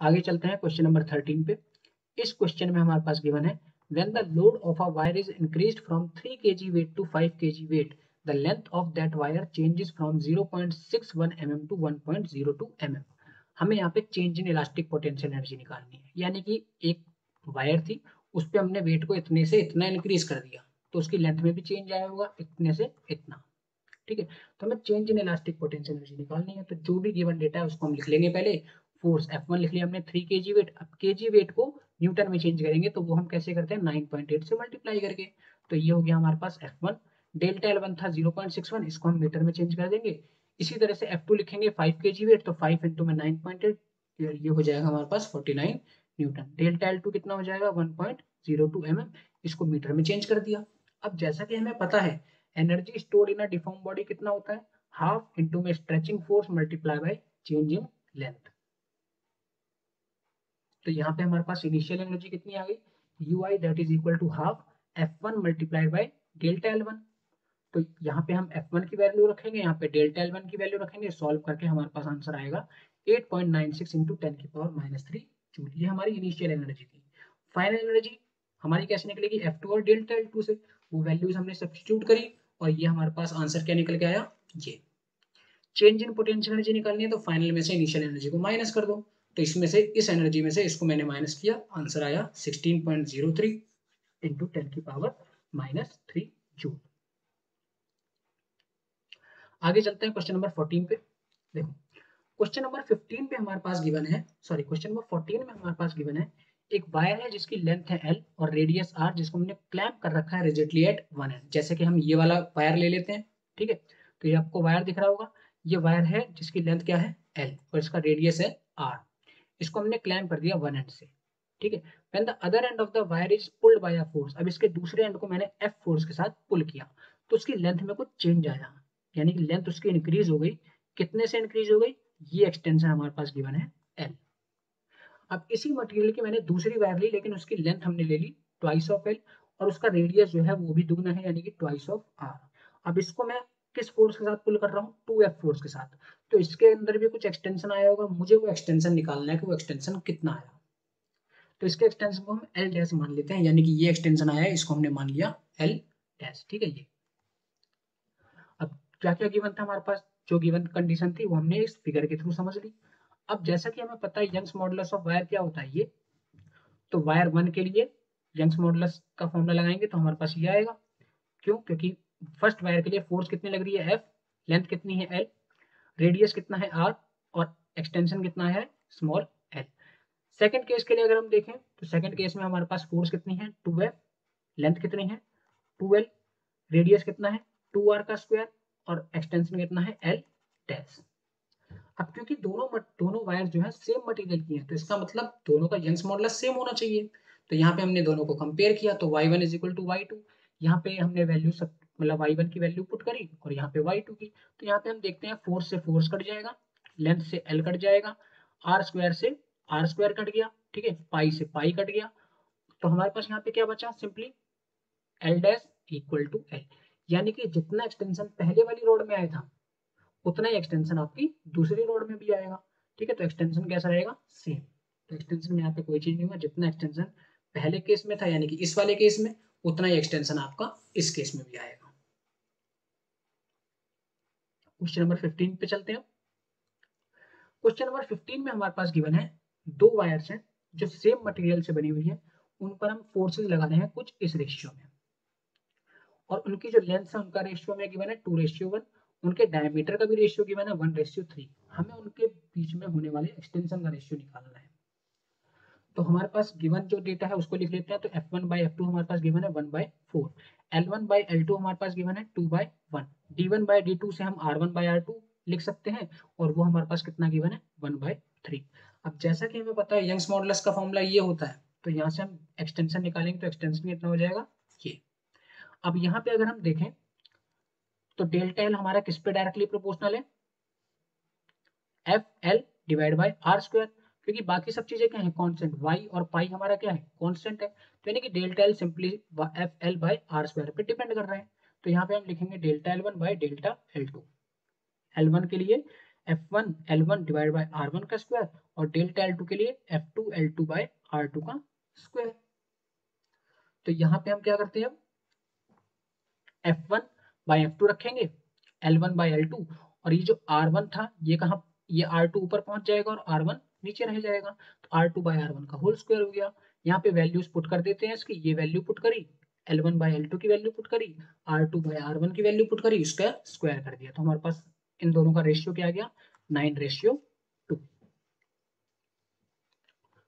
आगे चलते हैं क्वेश्चन नंबर 13 पे। इस क्वेश्चन में हमारे पास गिवन है when the load of a wire is increased from 3 kg weight to 5 kg weight, the length of that wire changes from 0.61 mm to 1.02 mm। हमें यहाँ पे change in elastic potential energy निकालनी है, यानी कि एक वायर थी, उस पर हमने वेट को इतने से इतना इंक्रीज कर दिया, तो उसकी लेंथ में भी चेंज आया होगा इतने से इतना। ठीक है, तो हमें change in elastic potential energy निकालनी है। तो जो भी गिवन डेटा है उसको हम लिख लेंगे। पहले फोर्स F1 लिख लिया हमने 3 kg वेट। अब kg वेट को न्यूटन में चेंज करेंगे तो वो हम कैसे करते हैं, 9.8 से मल्टीप्लाई करके। तो ये हो गया हमारे पास F1। डेल्टा L1 था 0.61, इसको हम मीटर में चेंज कर देंगे। इसी तरह से F2 लिखेंगे 5 kg वेट, तो 5 इंटू में 9.8, ये हो जाएगा हमारे पास 49 न्यूटन। डेल्टा L2 कितना हो जाएगा 1.02 mm, इसको मीटर में चेंज कर दिया। अब जैसा कि हमें पता है energy stored in a deform body कितना होता है, हाफ इंटू में stretching force multiply by change in length. तो यहाँ पे हमारे पास इनिशियल एनर्जी कितनी आ गई, ui that is equal to half F1 multiply by delta L1। तो यहाँ पे हम F1 की वैल्यू रखेंगे, यहाँ पे डेल्टा L1 की वैल्यू रखेंगे, सॉल्व करके हमारे पास आंसर आएगा 8.96 इंटू 10⁻³ जूल। ये हमारी इनिशियल एनर्जी थी। फाइनल एनर्जी हमारी कैसे निकलेगी, F2 और डेल्टा L2 से, वो वैल्यूज हमने सब्स्टिट्यूट करी और ये हमारे पास आंसर क्या निकल के आया, ये। चेंज इन पोटेंशियल एनर्जी निकालनी है तो फाइनल में से इनिशियल एनर्जी को माइनस कर दो। तो इसमें से इस एनर्जी में से इसको मैंने माइनस किया, आंसर आया 16.03 इंटू 10⁻³ जूल। आगे चलते हैं क्वेश्चन नंबर 14 पे। देखो क्वेश्चन नंबर 15 पे हमारे पास गिवन है, सॉरी क्वेश्चन नंबर 14 में हमारे पास गिवन है एक वायर है जिसकी लेंथ है L और रेडियस R, जिसको हमने क्लैंप कर रखा है रिजिडली एट 1 एंड। जैसे कि हम ये वाला वायर ले लेते हैं, ठीक है, तो ये आपको वायर दिख रहा होगा, ये वायर है जिसकी लेंथ क्या है L और इसका रेडियस है R। इसको हमने क्लैंप कर दिया 1 एंड से, ठीक है। When the other end of the wire is pulled bye a force, अब इसके दूसरे एंड को मैंने F फोर्स के साथ पुल किया तो उसकी लेंथ में कुछ चेंज आया, यानी कि लेंथ उसकी इंक्रीज हो गई। कितने से इंक्रीज हो गई, ये एक्सटेंशन हमारे पास गिवन है L। अब इसी मटेरियल की मैंने दूसरी वायर ली, लेकिन उसकी लेंथ हमने ले ली ट्वाइस ऑफ L और उसका रेडियस जो है वो भी दुगना है, यानी कि ट्वाइस ऑफ R। अब इसको मैं किस फोर्स के साथ पुल कर रहा हूँ, 2F फोर्स के साथ। तो इसके अंदर भी कुछ एक्सटेंशन आया होगा, मुझे वो एक्सटेंशन निकालना है कि वो एक्सटेंशन कितना आया। तो इसके एक्सटेंशन को हम L डैश मान लेते हैं, यानी कि ये एक्सटेंशन आया है, इसको हमने मान लिया L डैश, ठीक है। ये अब क्या क्या गिवन था हमारे पास, जो गिवन कंडीशन थी वो हमने इस फिगर के थ्रू समझ ली। अब जैसा कि हमें पता है यंग्स मॉडुलस ऑफ वायर क्या होता है, ये, तो वायर 1 के लिए यंग्स मॉडुलस का फॉर्मूला लगाएंगे तो हमारे पास ये आएगा। क्यों, क्योंकि फर्स्ट वायर के लिए फोर्स कितनी लग रही है F, लेंथ कितनी है L, रेडियस कितना है R और एक्सटेंशन कितना है स्मॉल l। सेकंड केस के लिए अगर हम देखें तो सेकंड केस में हमारे पास फोर्स कितनी है 2F, लेंथ कितनी है 2L, रेडियस कितना है 2R का स्क्वायर और एक्सटेंशन कितना है L डैश। अब क्योंकि दोनों वायर जो है सेम मटेरियल की है, तो इसका मतलब दोनों का यंग्स मॉडुलस सेम होना चाहिए। तो यहाँ पे हमने दोनों को कंपेयर किया तो y1 is equal to y2, यहाँ पे हमने वैल्यू सब मतलब y1 की वैल्यू पुट करी और यहाँ पे y2 की। तो यहाँ पे हम देखते हैं फोर्स से फोर्स कट जाएगा, लेंथ से L कट जाएगा, R स्क्वायर से R स्क्वायर कट गया, ठीक है, पाई से पाई कट गया। तो हमारे पास यहाँ पे क्या बचा, simply L dash equal to L, यानी कि जितना एक्सटेंशन पहले वाली रोड में आया था उतना ही एक्सटेंशन आपकी दूसरी रोड में भी आएगा, ठीक है। तो एक्सटेंशन कैसा रहेगा, सेम। तो एक्सटेंशन में यहाँ पे कोई चीज नहीं हुआ, जितना एक्सटेंशन पहले केस में था यानी कि इस वाले केस में, उतना ही एक्सटेंशन आपका इस केस में भी आएगा। क्वेश्चन नंबर 15 पे चलते हैं। क्वेश्चन नंबर 15 में हमारे पास गिवन है दो वायर्स हैं जो सेम मटेरियल से बनी हुई है, उन पर हम फोर्सेज लगा रहे हैं कुछ इस रेशियो में, और उनकी जो लेंथ है उनका रेशियो में गिवन है 2:1, उनके डायमीटर का भी रेशियो गिवन है 1:3। हमें उनके बीच में होने वाले एक्सटेंशन का रेशियो निकालना है। तो हमारे पास गिवन जो डेटा है उसको लिख लेते हैं। तो F1/F2 हमारे पास गिवन है 1/4, L1/L2 हमारे पास गिवन है 2/1, D1/D2 से हम R1/R2 लिख सकते हैं और वो हमारे पास कितना गिवन है 1/3। अब जैसा कि हमें पता है यंग्स मॉडुलस का फॉर्मूला ये होता है, तो यहाँ से हम एक्सटेंशन निकालेंगे तो एक्सटेंशन कितना हो जाएगा ये। अब यहाँ पे अगर हम देखें तो डेल्टा L हमारा किस पे डायरेक्टली प्रोपोर्शनल है, FL divide by R square, क्योंकि बाकी सब चीजें क्या है कांस्टेंट, y और पाई हमारा क्या है कांस्टेंट है, तो यानी कि delta L simply FL by R square पे डिपेंड कर रहे हैं। तो यहाँ पे हम लिखेंगे delta L1 by delta L2। L1 के लिए F1 L1 divide by R1 का स्क्वायर और डेल्टा L2 के लिए F2 L2 बाय R2 का स्क्वायर। तो यहाँ पे हम क्या करते हैं, अब F1 बाय F2 रखेंगे, L1 बाय L2, और ये जो R1 था ये कहाँ, ये R2 ऊपर पहुंच जाएगा और R1 नीचे रह जाएगा, तो R2 बाय R1 का होल स्क्वायर हो गया। यहाँ पे वैल्यूज पुट कर देते हैं इसकी, ये वैल्यू पुट करी, L1 बाय L2 की वैल्यू पुट करी, R2 बाय R1 की वैल्यू पुट करी, इसका स्क्वायर कर दिया, तो हमारे पास इन दोनों का रेशियो क्या आ गया, 9:2।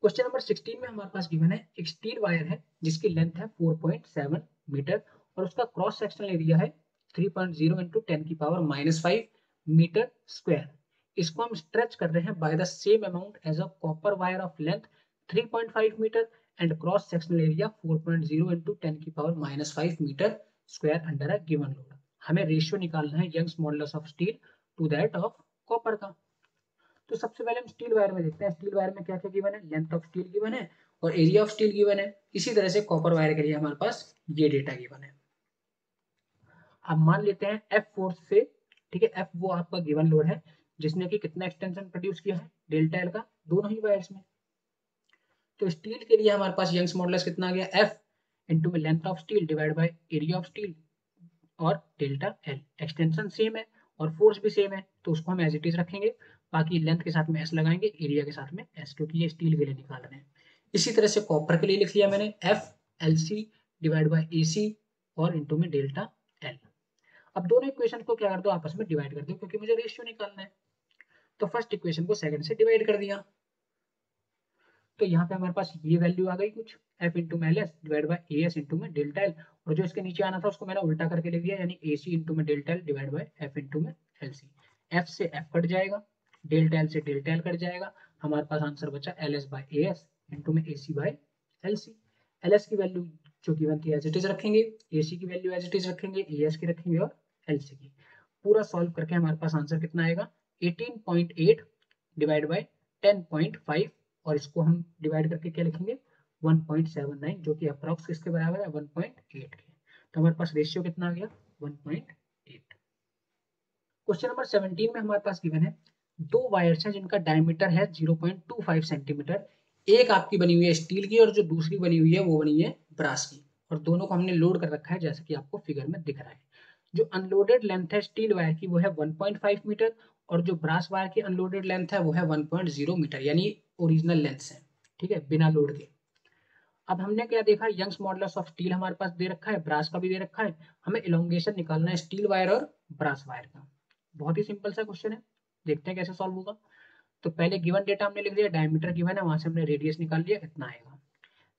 क्वेश्चन नंबर 16 में हमारे पास गिवन है एक स्टील वायर है जिसकी लेंथ है 4.7 मीटर और उसका क्रॉस सेक्शनल एरिया है 3.0 इंटू 10⁻⁻5 मीटर स्क्वायर। इसको हम स्ट्रेच कर रहे हैं by the same amount as a copper wire of length 3.5 metre and cross sectional area 4.0 into 10⁻⁻5 metre square under a given load. हमें रेशियो निकालना है Young's modulus of steel to that of copper का। तो सबसे पहले हम steel wire में देखते हैं, स्टील वायर में क्या क्या गिवन है, लेंथ ऑफ स्टील गिवन है और एरिया ऑफ स्टील गिवन है। इसी तरह से कॉपर वायर के लिए हमारे पास ये डेटा गिवन है। अब मान लेते हैं एफ फोर्स से, ठीक है, एफ वो आपका गिवन लोड है जिसने कि कितना एक्सटेंशन प्रोड्यूस किया है डेल्टा एल का दोनों ही वायर्स में। तो स्टील के लिए हमारे पास यंग्स मॉडुलस कितना आ गया, एफ इंटू में length of steel divide by area of steel और डेल्टा एल। एक्सटेंशन सेम है और फोर्स भी सेम है तो उसको हम एज इट इज रखेंगे, बाकी लेंथ के साथ में एस लगाएंगे, एरिया के साथ में एस, क्योंकि ये स्टील के लिए निकाल रहे हैं। इसी तरह से कॉपर के लिए लिख लिया मैंने, F L C divide by A C और इंटू में डेल्टा एल। अब दोनों इक्वेशन को क्या कर दो, आपस में डिवाइड कर दो क्योंकि मुझे रेशियो निकालना है। तो फर्स्ट इक्वेशन को सेकंड से डिवाइड कर दिया, तो यहाँ पे हमारे पास ये वैल्यू आ गई कुछ, एफ इंटू में L S divide by A S into में डेल्टा एल, और जो इसके नीचे आना था उसको मैंने उल्टा करके लिख दिया, यानी ए सी इंटू में delta L divide by F into में एल सी। एफ से एफ कट जाएगा, डेल्टा एल से डेल्टा एल कट जाएगा, हमारे पास आंसर बचा L S by A S into में A C by L C. L S की वैल्यू जो गिवन थी एज इट इज रखेंगे, ए सी की वैल्यू एज इट इज रखेंगे, ए एस की रखेंगे और एल सी की। पूरा सॉल्व करके हमारे पास आंसर कितना आएगा, 18.8 डिवाइड बाई 10.5, और इसको हम डिवाइड करके क्या लिखेंगे 1.79, जो कि अप्रॉक्स किसके बराबर है 1.8 के। तो हमारे पास रेशियो कितना आ गया 1.8। क्वेश्चन नंबर 17 में हमारे पास गिवन है दो वायर्स हैं जिनका डायमीटर है 0.25 सेंटीमीटर, एक आपकी बनी हुई है स्टील की और जो दूसरी बनी हुई है वो बनी है ब्रास की, और दोनों को हमने लोड कर रखा है जैसे कि आपको फिगर में दिख रहा है। जो अनलोडेड लेंथ है स्टील वायर की वो है 1.5 मीटर और जो ब्रास वायर की अनलोडेड लेंथ है वो है 1.0 मीटर, यानी ओरिजिनल लेंथ है, ठीक है, बिना लोड के। अब हमने क्या देखा, यंग्स मॉडुलस ऑफ स्टील हमारे पास दे रखा है, ब्रास का भी दे रखा है, हमें इलोंगेशन निकालना है स्टील वायर और ब्रास वायर का। बहुत ही सिंपल सा क्वेश्चन है, देखते हैं कैसे सॉल्व होगा। तो पहले गिवन डेटा हमने लिख दिया, डायमीटर गिवन है, वहां से हमने रेडियस निकाल लिया, इतना आएगा।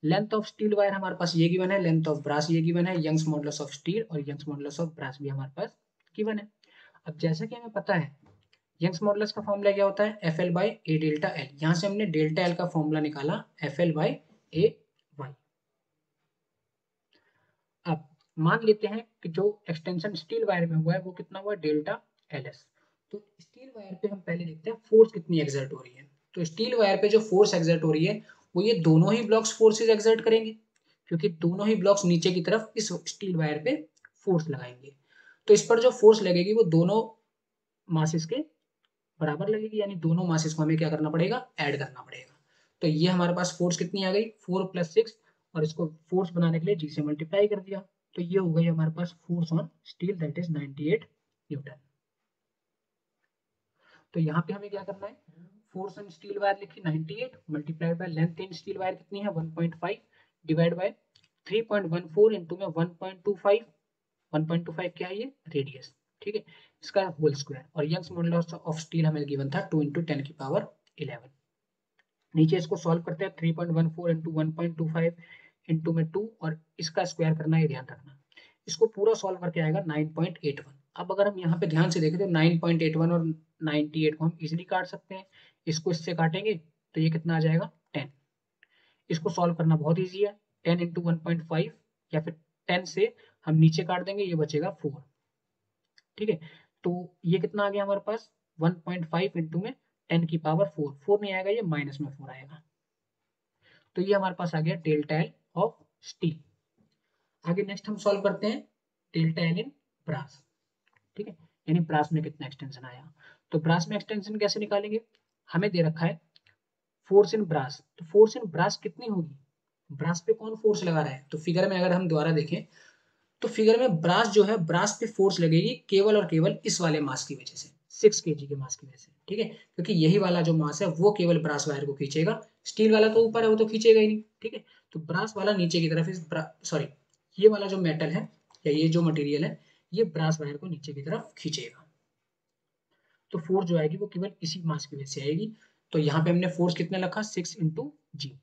लेंथ ऑफ स्टील वायर हमारे पास ये गिवन है, लेंथ ऑफ ब्रास ये गिवन है, यंग्स मॉडुलस ऑफ स्टील और यंग्स मॉडुलस ऑफ ब्रास भी हमारे पास गिवन है। अब जैसा कि हमें पता है यंग्स मॉडुलस का फॉर्मूला क्या होता है, F L by A delta L, यहाँ से हमने डेल्टा एल का फॉर्मूला निकाला F L by A Y. अब मान लेते हैं कि जो एक्सटेंशन स्टील वायर में हुआ है वो कितना हुआ, डेल्टा एल एस। तो स्टील वायर पे हम पहले देखते हैं फोर्स कितनी एक्सर्ट हो रही है। तो स्टील वायर पे जो फोर्स एक्सर्ट हो रही है वो ये दोनों ही ब्लॉक्स फोर्सेज एक्सर्ट करेंगे, क्योंकि दोनों ही ब्लॉक्स नीचे की तरफ इस स्टील वायर पे फोर्स लगाएंगे। तो इस पर जो फोर्स लगेगी वो दोनों मासेस के बराबर लगेगी, यानी दोनों मासेस को हमें क्या करना पड़ेगा, ऐड करना पड़ेगा। तो ये हमारे पास फोर्स कितनी आ गई 4 + 6, और इसको फोर्स बनाने के लिए जी से मल्टीप्लाई कर दिया, तो ये हो गई हमारे पास force on steel that is 98 newton. तो यहाँ पे हमें क्या करना है, फोर्स ऑन स्टील वायर लिखी 98 multiplied by length in steel wire कितनी है 1.5 डिवाइड बाय 3.14 इंटू में 1.25, 1.25 क्या है ये रेडियस, ठीक है, इसका होल स्क्वायर, और यंग्स मॉडुलस ऑफ स्टील हमें गिवन था 2 इंटू 10⁻11। नीचे इसको सॉल्व करते हैं 3.14 इंटू 1.25 इंटू में 2, और इसका स्क्वायर करना है, ध्यान रखना। इसको पूरा सॉल्व करके आएगा 9.81। अब अगर हम यहाँ पे ध्यान से देखें तो 9.81 और 98 को हम इजीली काट सकते हैं, इसको इससे काटेंगे तो ये कितना आ जाएगा 10। इसको सॉल्व करना बहुत ईजी है, 10 इंटू 1.5 या फिर 10 से हम नीचे काट देंगे, ये बचेगा 4, ठीक है। तो ये कितना आ गया हमारे पास 1.5 इंटू में 10⁻4, 4 नहीं आएगा, ये माइनस में 4 आएगा। तो ये हमारे पास आ गया डेल्टा एल ऑफ स्टील। आगे नेक्स्ट हम सॉल्व करते हैं डेल्टा एल इन ब्रास, ठीक है, यानी ब्रास में कितना एक्सटेंशन आया। तो ब्रास में एक्सटेंशन कैसे निकालेंगे, हमें दे रखा है फोर्स इन ब्रास, तो फोर्स इन ब्रास कितनी होगी, ब्रास पे कौन फोर्स लगा रहा है, तो फिगर में अगर हम दोबारा देखें तो फिगर में ब्रास जो है, ब्रास पे फोर्स लगेगी केवल और केवल इस वाले मास की वजह से, 6 kg के मास की वजह से, ठीक है, क्योंकि यही वाला जो मास है वो केवल ब्रास वायर को खींचेगा, स्टील वाला तो ऊपर है वो तो खींचेगा ही नहीं, ठीक है। तो ब्रास वाला नीचे की तरफ इस सॉरी ये वाला जो मेटल है या ये जो मटेरियल है ये ब्रास वायर को नीचे की तरफ खींचेगा, तो फोर्स जो आएगी वो केवल इसी मास की वजह से आएगी। तो यहाँ पे हमने फोर्स कितना रखा 6 इंटू जी,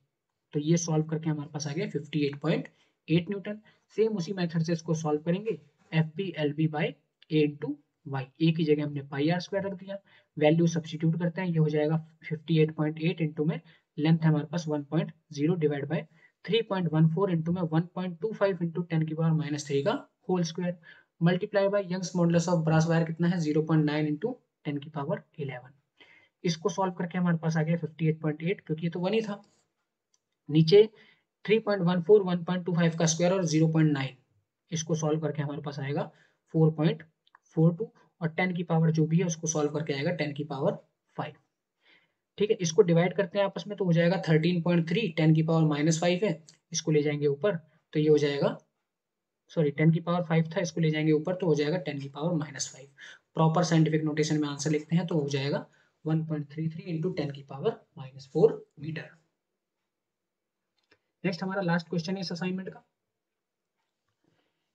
तो ये सॉल्व करके हमारे पास आ गया 58.8 न्यूटन। सेम उसी मेथड से इसको सॉल्व करेंगे, F B L B by A into Y, A की जगह हमने पाई आर स्क्वायर रख दिया, वैल्यू सब्सटीट्यूट करते हैं, ये हो जाएगा 58.8 इंटू में लेंथ है हमारे पास 1.0 डिवाइड बाय 3.14 इंटू में 1.25 इंटू 10 की पावर -3 का whole square multiply by Young's modulus of brass wire कितना है 0.9 इंटू 10 की पावर 11। इसको सॉल्व करके हमारे पास आ गया 58.8, क्योंकि ये तो 1 ही था, नीचे 3.14 1.25 का स्क्वायर और 0.9, इसको सॉल्व करके हमारे पास आएगा 4.42 और 10 की पावर जो भी है उसको सॉल्व करके आएगा 10 की पावर 5, ठीक है। इसको डिवाइड करते हैं आपस में तो हो जाएगा 13.3, 10 की पावर -5 है, इसको ले जाएंगे ऊपर तो ये हो जाएगा, सॉरी 10 की पावर 5 था, इसको ले जाएंगे ऊपर तो हो जाएगा 10 की पावर -5। प्रॉपर साइंटिफिक नोटेशन में आंसर लिखते हैं तो हो जाएगा 1.33 इंटू 10 की पावर -4 मीटर। नेक्स्ट हमारा लास्ट क्वेश्चन है इस असाइनमेंट का,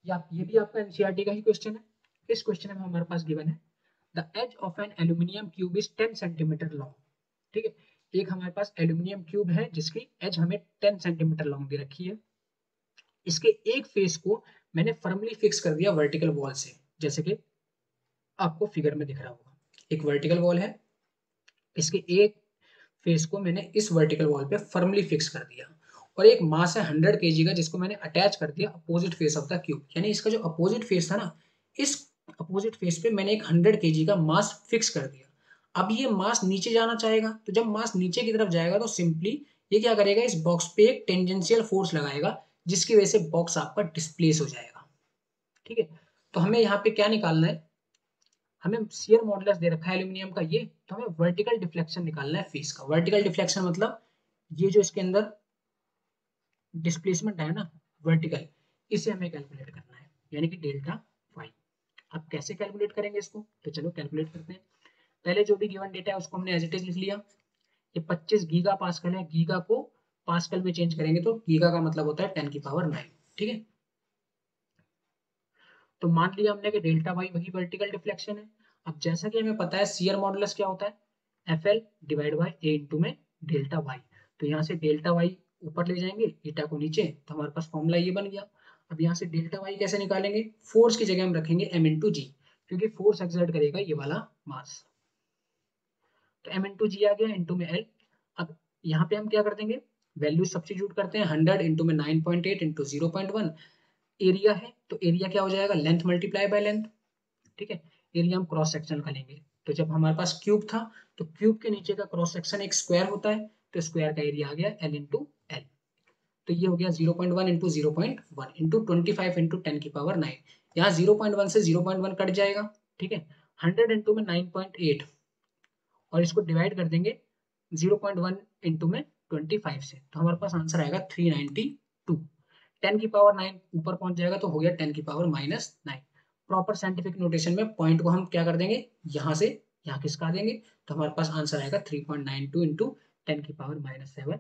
ये भी आपका एनसीईआरटी का ही क्वेश्चन है। इस क्वेश्चन में हमारे पास गिवन है the edge of an aluminium cube is 10 centimetre long, ठीक है, एक हमारे पास एल्यूमिनियम क्यूब है जिसकी एज हमें 10 सेंटीमीटर लॉन्ग दे रखी है, इसके एक फेस को मैंने फर्मली फिक्स कर दिया वर्टिकल वॉल से, जैसे कि आपको फिगर में दिख रहा होगा, एक वर्टिकल वॉल है, इसके एक फेस को मैंने इस वर्टिकल वॉल पे फर्मली फिक्स कर दिया, और एक मास है 100 kg का जिसको मैंने अटैच कर दिया opposite face of the cube, यानी इसका जो अपोजिट फेस था ना, इस अपोजिट फेस पे मैंने एक 100 kg का मास फिक्स कर दिया। अब ये मास नीचे जाना चाहेगा, तो जब मास नीचे की तरफ जाएगा तो सिंपली ये क्या करेगा, इस बॉक्स पे एक टेंजेंशियल फोर्स लगाएगा जिसकी वजह से बॉक्स आपका डिस्प्लेस हो जाएगा, ठीक है। तो हमें यहाँ पे क्या निकालना है, हमें शियर मॉडुलस दे रखा है एल्यूमिनियम का ये, तो हमें वर्टिकल डिफ्लेक्शन निकालना है फेस का। वर्टिकल डिफ्लेक्शन मतलब ये जो इसके अंदर डिस्प्लेसमेंट है ना वर्टिकल, इसे हमें कैलकुलेट करना है, यानी कि डेल्टा फाई। अब कैसे कैलकुलेट करेंगे इसको, तो चलो कैलकुलेट करते हैं। पहले जो भी गिवन डेटा है उसको हमने एज इट इज लिख लिया, ये 25 गीगा पास्कल है, गीगा को पास्कल में चेंज करेंगे तो गीगा का मतलब होता है 10 की पावर 9, ठीक है। तो मान लिया हमने कि डेल्टा वाई वही वर्टिकल डिफ्लेक्शन है। अब जैसा कि हमें पता है शियर मॉडुलस क्या होता है, F L divide by A into में डेल्टा वाई, तो यहाँ से डेल्टा वाई ऊपर ले जाएंगे, ईटा को नीचे, तो हमारे पास फॉर्मूला ये बन गया। अब यहाँ से डेल्टा वाई कैसे निकालेंगे, फोर्स की जगह हम रखेंगे एम इंटू जी, क्योंकि फोर्स एक्सर्ट करेगा ये वाला मास, तो एम इंटू जी आ गया इंटू में एल। अब यहाँ पे हम क्या कर देंगे, वैल्यू सब्स्टिट्यूट करते हैं, 100 इंटू में 9.8 इंटू 0.1, एरिया है तो एरिया क्या हो जाएगा, लेंथ मल्टीप्लाई बाय लेंथ, ठीक है। एरिया हम क्रॉस सेक्शन का लेंगे, तो जब हमारे पास क्यूब था तो क्यूब के नीचे का क्रॉस सेक्शन एक स्क्वायर होता है, तो स्क्वायर का एरिया आ गया एल इंटू एल, तो ये हो गया 0.1 इंटू 0.1 इंटू 25 इंटू 10 की पावर 9, यहाँ 0.1 से 0.1 कट जाएगा, ठीक है। 100 इंटू में 9.8 और इसको डिवाइड कर देंगे 0.1 इंटू में 25 से, तो हमारे पास आंसर आएगा 392। 10 की पावर 9 ऊपर पहुंच जाएगा तो हो गया 10 की पावर -9। प्रॉपर साइंटिफिक नोटेशन में पॉइंट को हम क्या कर देंगे, यहाँ से यहाँ खिसका देंगे, तो हमारे पास आंसर आएगा 3.92 इंटू 10 की पावर -7